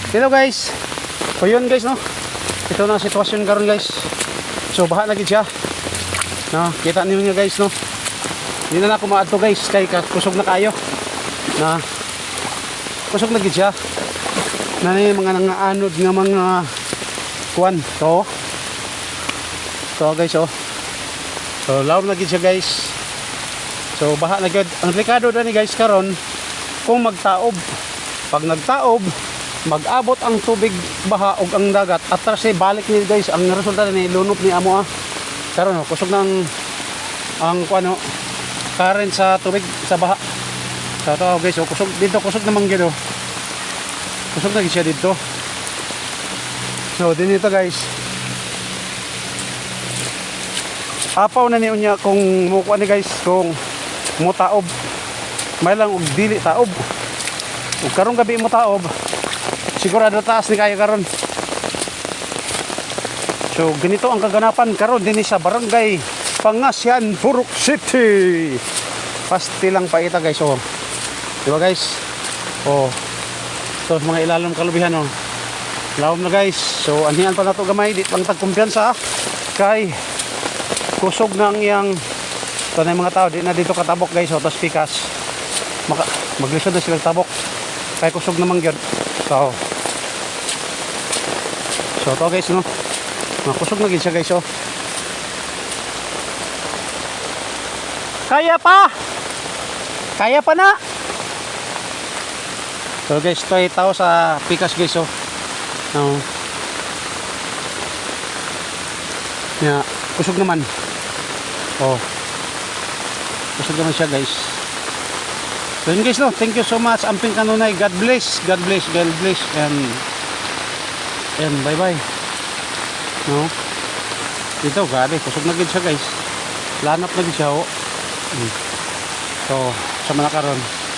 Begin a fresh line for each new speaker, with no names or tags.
Hello guys. So yun guys no. Ito na ang sitwasyon karon guys. So baha na gid siya. No, kita niyo guys no. Hindi na ako maadto guys kay kusog na kayo. Na kusog na gid siya. Na ni mga nangaanod nga mga kuan to. So guys oh. So laom na gid siya guys. So baha na gid. Ang delikado na ni guys karon kung magtaob. Pag nagtaob, mag-abot ang tubig baha og ang dagat atras ay balik ni guys ang resulta ni lunop ni amo karon kusog nang ang kuano current sa tubig sa baha sa to guys kusog dito kusog naman gyud kusog na siya dito. So din ito guys apaw na ni unya kung mukuha ni guys kung mutaob may lang og dili taob ug karon gabi mo taob sigurado taas ni kayo karon. So ganito ang kaganapan karon din sa barangay Pangasyan, Purok City. Pasti lang pa ita guys oh. Di ba guys? Oh. Ito mga ilalim kalubihan oh. Lawom na guys. So anhian pa nato gamay di pang tagkumpiyansa kay kusog nang yang ito na yung mga tao di na dito katabok guys oh. Tapos pikas maglisod na silang tabok kay kusog naman gyud. So to guys no. Kusog na gid siya guys oh. Kaya pa na. So guys to tao sa pikas guys oh. No. Ya, kusog naman. Oh. Kusog naman siya guys. So yun guys no, thank you so much amping kanunay. God bless and bye bye. No. Dito grabe, kusog na gid siya guys. Lanap na gid siya oh. So, sa mga karon